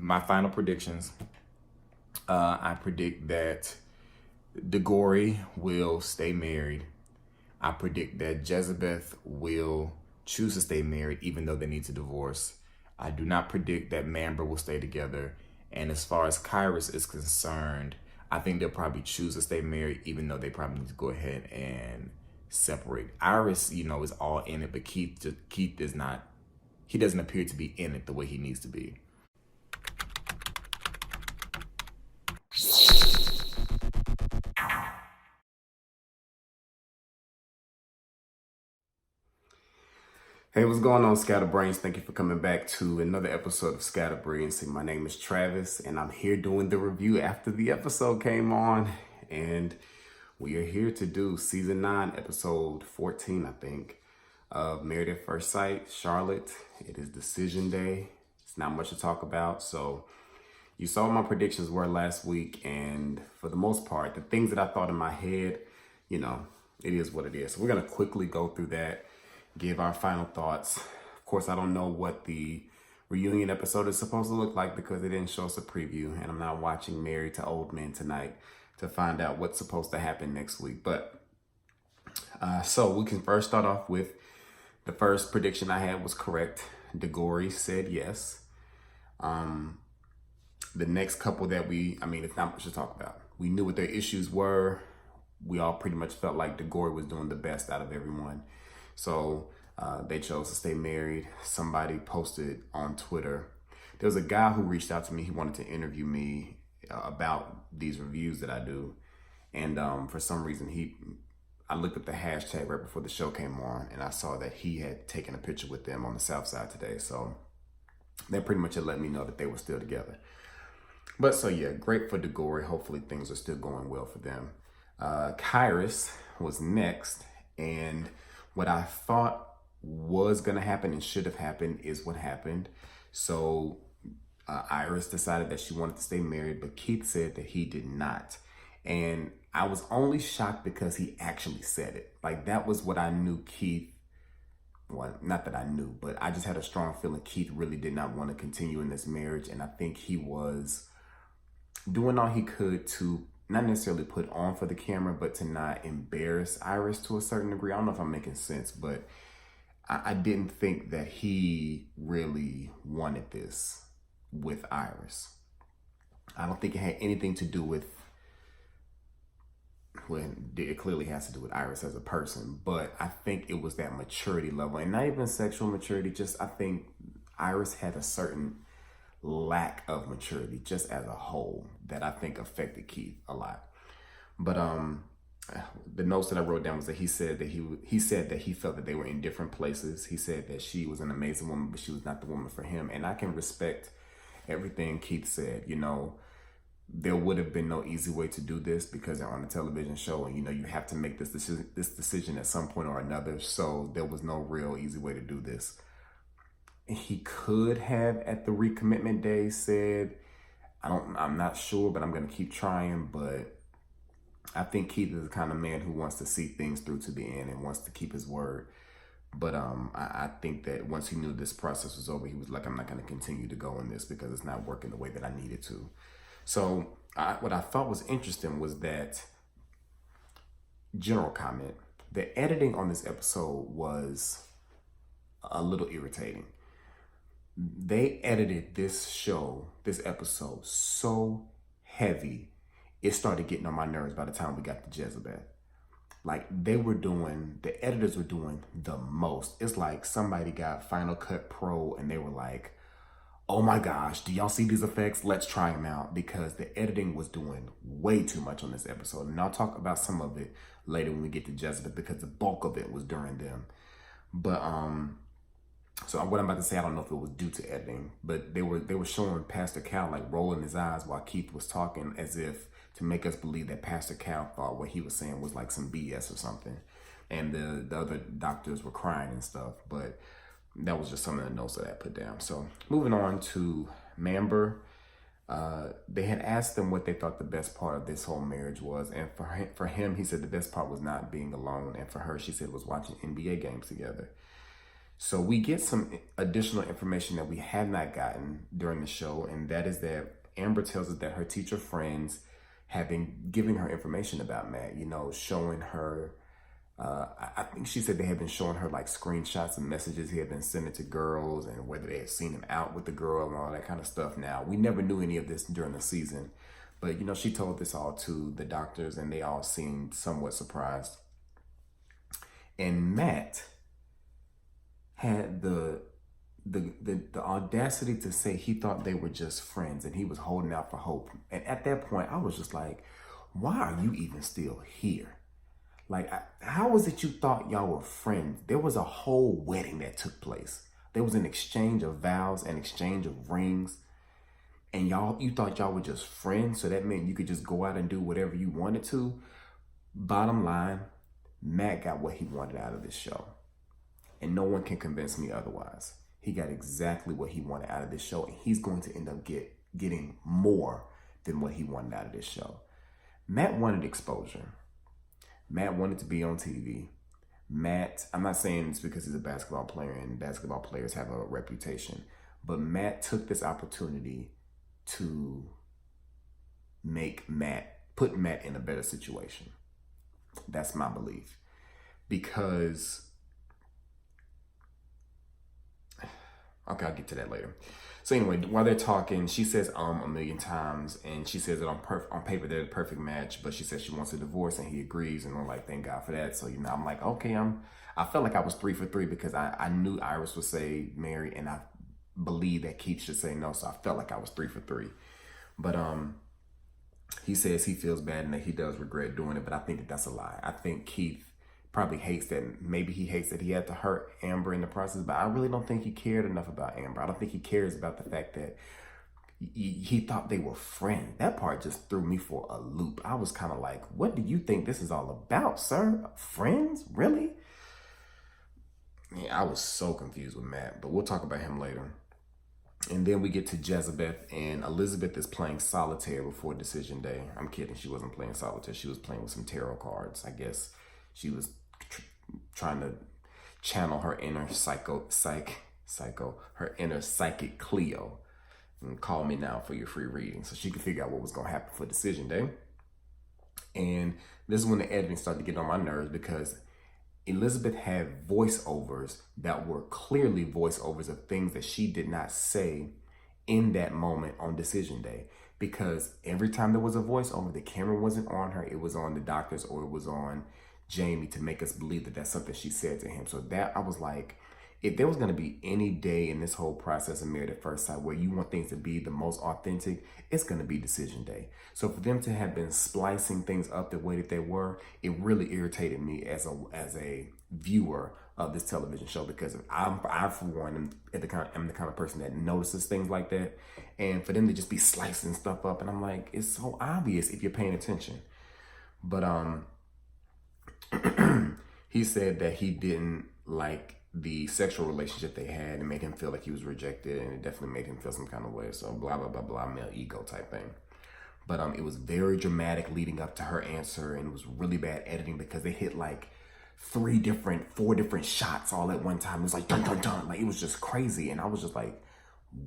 my final predictions. I predict that DeGory will stay married. I predict that Jezebeth will choose to stay married even though they need to divorce. I do not predict that Mamber will stay together. And as far as Kairos is concerned, I think they'll probably choose to stay married even though they probably need to go ahead and separate. Iris, is all in it, but Keith is not. He doesn't appear to be in it the way he needs to be. Hey, what's going on, Scatterbrains? Thank you for coming back to another episode of Scatterbrains. My name is Travis, and I'm here doing the review after the episode came on. And we are here to do Season 9, Episode 14, I think, of Married at First Sight, Charlotte. It is decision day. It's not much to talk about. So you saw what my predictions were last week. And for the most part, the things that I thought in my head, it is what it is. So we're going to quickly go through that, give our final thoughts. Of course, I don't know what the reunion episode is supposed to look like because they didn't show us a preview, and I'm not watching Married to Old Men tonight to find out what's supposed to happen next week. But so we can first start off with the first prediction I had was correct. DeGory said yes. The next couple that it's not much to talk about. We knew what their issues were. We all pretty much felt like DeGory was doing the best out of everyone. So they chose to stay married. Somebody posted on Twitter. There was a guy who reached out to me. He wanted to interview me about these reviews that I do. And for some reason, I looked at the hashtag right before the show came on, and I saw that he had taken a picture with them on the South Side today. So that pretty much had let me know that they were still together. But so yeah, great for DeGory. Hopefully things are still going well for them. Kairos was next, and what I thought was going to happen and should have happened is what happened. So Iris decided that she wanted to stay married, but Keith said that he did not. And I was only shocked because he actually said it. Like, that was what I knew Keith, well, not that I knew, but I just had a strong feeling Keith really did not want to continue in this marriage. And I think he was doing all he could to not necessarily put on for the camera, but to not embarrass Iris to a certain degree. I don't know if I'm making sense, but I didn't think that he really wanted this with Iris. I don't think it had anything to do with, well, it clearly has to do with Iris as a person, but I think it was that maturity level, and not even sexual maturity, just I think Iris had a certain lack of maturity just as a whole that I think affected Keith a lot. But the notes that I wrote down was that he said that he felt that they were in different places. He said that she was an amazing woman, but she was not the woman for him. And I can respect everything Keith said. There would have been no easy way to do this because they're on a television show, and you have to make this decision at some point or another. So there was no real easy way to do this. He could have at the recommitment day said, I'm not sure, but I'm going to keep trying. But I think Keith is the kind of man who wants to see things through to the end and wants to keep his word. But I think that once he knew this process was over, he was like, I'm not going to continue to go in this because it's not working the way that I needed to. So what I thought was interesting was that, general comment, the editing on this episode was a little irritating. They edited this episode so heavy, it started getting on my nerves by the time we got to Jezebeth. Like, the editors were doing the most. It's like somebody got Final Cut Pro and they were like, oh my gosh, do y'all see these effects? Let's try them out, because the editing was doing way too much on this episode. And I'll talk about some of it later when we get to Jezebeth, because the bulk of it was during them. But so what I'm about to say, I don't know if it was due to editing, but they were showing Pastor Cal like rolling his eyes while Keith was talking, as if to make us believe that Pastor Cal thought what he was saying was like some BS or something. And the other doctors were crying and stuff. But that was just some of the notes that I put down. So moving on to Mamber. They had asked him what they thought the best part of this whole marriage was. And for him, he said the best part was not being alone. And for her, she said it was watching NBA games together. So we get some additional information that we have not gotten during the show, and that is that Amber tells us that her teacher friends have been giving her information about Matt, you know, showing her, I think she said they had been showing her like screenshots and messages he had been sending to girls and whether they had seen him out with the girl and all that kind of stuff. Now, we never knew any of this during the season, but, you know, she told this all to the doctors and they all seemed somewhat surprised. And Matt had the audacity to say he thought they were just friends and he was holding out for hope. And at that point, I was just like, why are you even still here? Like, how is it you thought y'all were friends? There was a whole wedding that took place. There was an exchange of vows, an exchange of rings. And you thought y'all were just friends, so that meant you could just go out and do whatever you wanted to. Bottom line, Matt got what he wanted out of this show. And no one can convince me otherwise. He got exactly what he wanted out of this show, and he's going to end up getting more than what he wanted out of this show. Matt wanted exposure. Matt wanted to be on TV. Matt, I'm not saying it's because he's a basketball player and basketball players have a reputation, but Matt took this opportunity to put Matt in a better situation. That's my belief. Because, okay, I'll get to that later. So anyway, while they're talking, she says a million times, and she says that on paper they're the perfect match, but she says she wants a divorce, and he agrees, and I'm like, thank God for that. So, you know, I'm like, okay, I felt like I was 3 for 3 because I knew Iris would say marry, and I believe that Keith should say no, so I felt like I was 3 for 3. But he says he feels bad and that he does regret doing it, but I think that that's a lie. I think Keith probably hates that. Maybe he hates that he had to hurt Amber in the process, but I really don't think he cared enough about Amber. I don't think he cares about the fact that he thought they were friends. That part just threw me for a loop. I was kind of like, what do you think this is all about, sir? Friends? Really? Yeah, I was so confused with Matt, but we'll talk about him later. And then we get to Jezebeth, and Elizabeth is playing solitaire before decision day. I'm kidding. She wasn't playing solitaire. She was playing with some tarot cards. I guess she was trying to channel her inner her inner psychic Cleo, and call me now for your free reading, so she could figure out what was going to happen for decision day. And this is when the editing started to get on my nerves, because Elizabeth had voiceovers that were clearly voiceovers of things that she did not say in that moment on decision day. Because every time there was a voiceover, the camera wasn't on her, it was on the doctors or it was on Jamie to make us believe that that's something she said to him. So that, I was like, if there was going to be any day in this whole process of Married at First Sight where you want things to be the most authentic, it's going to be decision day. So for them to have been splicing things up the way that they were, it really irritated me as a viewer of this television show, because I for one, am the kind of person that notices things like that. And for them to just be slicing stuff up, and I'm like, it's so obvious if you're paying attention. But he said that he didn't like the sexual relationship they had and made him feel like he was rejected, and it definitely made him feel some kind of way. So blah, blah, blah, blah, male ego type thing. But it was very dramatic leading up to her answer, and it was really bad editing because they hit like 4 different shots all at one time. It was like dun, dun, dun. Like, it was just crazy. And I was just like,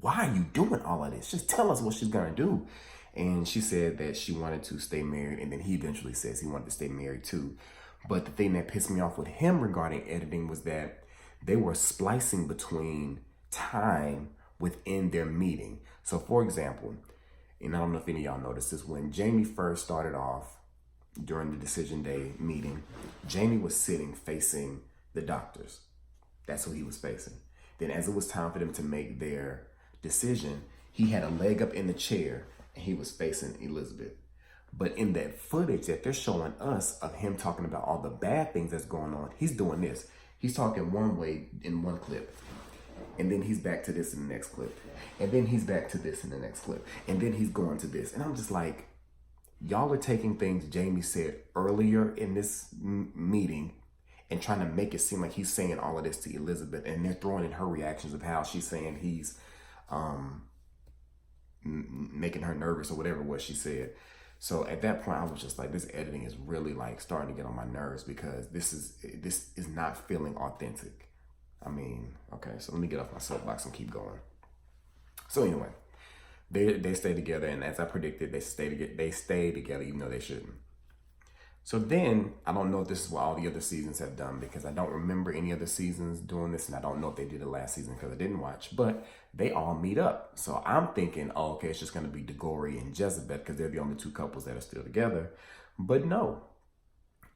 why are you doing all of this? Just tell us what she's gonna do. And she said that she wanted to stay married, and then he eventually says he wanted to stay married too. But the thing that pissed me off with him regarding editing was that they were splicing between time within their meeting. So for example, and I don't know if any of y'all noticed this, when Jamie first started off during the decision day meeting, Jamie was sitting facing the doctors. That's who he was facing. Then as it was time for them to make their decision, he had a leg up in the chair and he was facing Elizabeth. But in that footage that they're showing us of him talking about all the bad things that's going on, he's doing this. He's talking one way in one clip, and then he's back to this in the next clip, and then he's back to this in the next clip, and then he's going to this. And I'm just like, y'all are taking things Jamie said earlier in this meeting and trying to make it seem like he's saying all of this to Elizabeth, and they're throwing in her reactions of how she's saying he's making her nervous or whatever it was she said. So at that point, I was just like, this editing is really like starting to get on my nerves, because this is not feeling authentic. Okay, so let me get off my soapbox and keep going. So anyway, they stay together, and as I predicted, they stay together even though they shouldn't. So then, I don't know if this is what all the other seasons have done, because I don't remember any other seasons doing this, and I don't know if they did it last season because I didn't watch, but they all meet up. So I'm thinking, oh, okay, it's just going to be DeGory and Jezebeth because they're the only two couples that are still together. But no,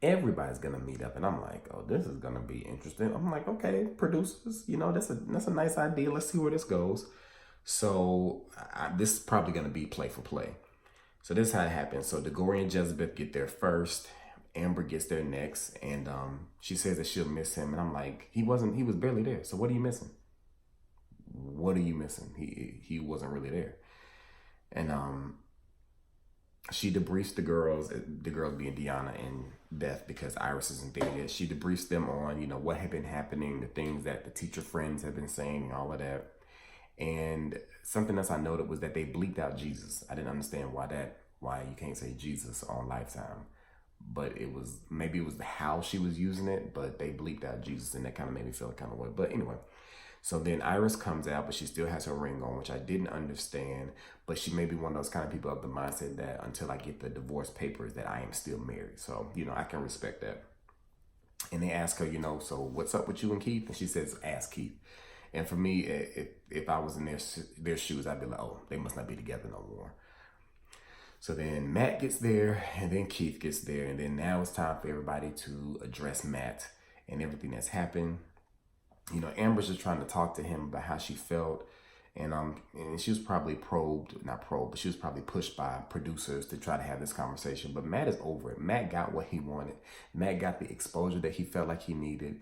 everybody's going to meet up, and I'm like, oh, this is going to be interesting. I'm like, okay, producers, that's a nice idea. Let's see where this goes. So this is probably going to be play for play. So this is how it happens. So DeGory and Jezebeth get there first. Amber gets there next, and she says that she'll miss him. And I'm like, he was barely there. So what are you missing? What are you missing? He wasn't really there. And she debriefs the girls being Deanna and Beth, because Iris isn't there yet. She debriefs them on, what had been happening, the things that the teacher friends have been saying, and all of that. And something else I noted was that they bleeped out Jesus. I didn't understand why you can't say Jesus on Lifetime. But maybe it was how she was using it, but they bleeped out Jesus, and that kind of made me feel a kind of way. But anyway, so then Iris comes out, but she still has her ring on, which I didn't understand. But she may be one of those kind of people of the mindset that until I get the divorce papers that I am still married. So, I can respect that. And they ask her, so what's up with you and Keith? And she says, ask Keith. And for me, if I was in their shoes, I'd be like, oh, they must not be together no more. So then Matt gets there, and then Keith gets there, and then now it's time for everybody to address Matt and everything that's happened. Amber's just trying to talk to him about how she felt, and she was probably she was probably pushed by producers to try to have this conversation. But Matt is over it. Matt got what he wanted. Matt got the exposure that he felt like he needed.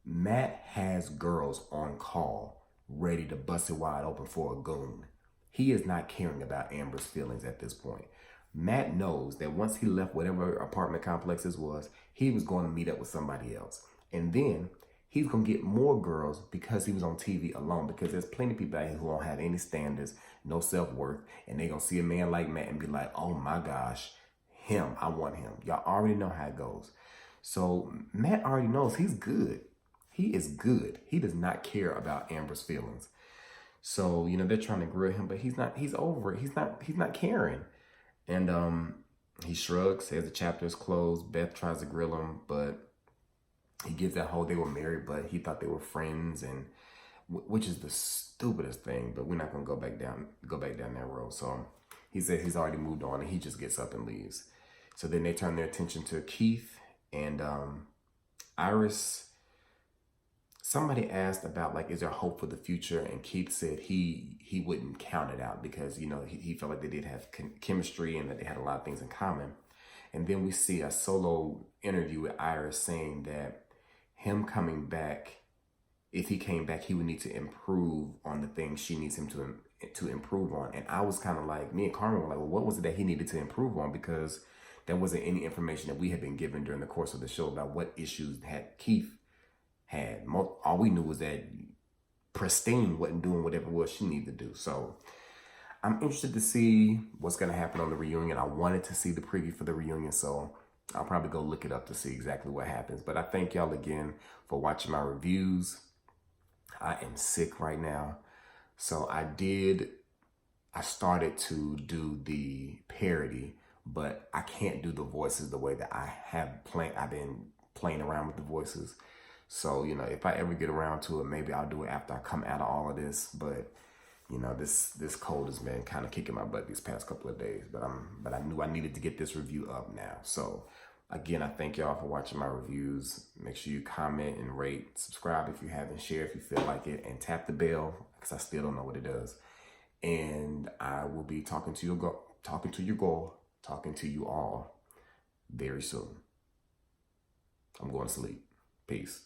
Matt has girls on call, ready to bust it wide open for a goon. He is not caring about Amber's feelings at this point. Matt knows that once he left whatever apartment complex this was, he was going to meet up with somebody else. And then he's going to get more girls because he was on TV alone, because there's plenty of people out here who don't have any standards, no self-worth, and they're going to see a man like Matt and be like, oh my gosh, him, I want him. Y'all already know how it goes. So Matt already knows he's good. He is good. He does not care about Amber's feelings. So, they're trying to grill him, but he's over it. He's not caring. And he shrugs, says the chapter is closed. Beth tries to grill him, but he gives that whole they were married, but he thought they were friends, and which is the stupidest thing, but we're not going to go back down that road. So he says he's already moved on, and he just gets up and leaves. So then they turn their attention to Keith and Iris. Somebody asked about, is there hope for the future? And Keith said he wouldn't count it out because, he felt like they did have chemistry and that they had a lot of things in common. And then we see a solo interview with Iris saying that him coming back, if he came back, he would need to improve on the things she needs him to improve on. And I was kind of like, me and Carmen were like, well, what was it that he needed to improve on? Because there wasn't any information that we had been given during the course of the show about what issues had Keith had. All we knew was that Pristine wasn't doing whatever it was she needed to do. So I'm interested to see what's going to happen on the reunion. I wanted to see the preview for the reunion, so I'll probably go look it up to see exactly what happens. But I thank y'all again for watching my reviews. I am sick right now. So I started to do the parody, but I can't do the voices the way that I've been playing around with the voices. So, if I ever get around to it, maybe I'll do it after I come out of all of this. But, this cold has been kind of kicking my butt these past couple of days. But I knew I needed to get this review up now. So, again, I thank y'all for watching my reviews. Make sure you comment and rate, subscribe if you haven't, share if you feel like it, and tap the bell because I still don't know what it does. And I will be talking to you all very soon. I'm going to sleep. Peace.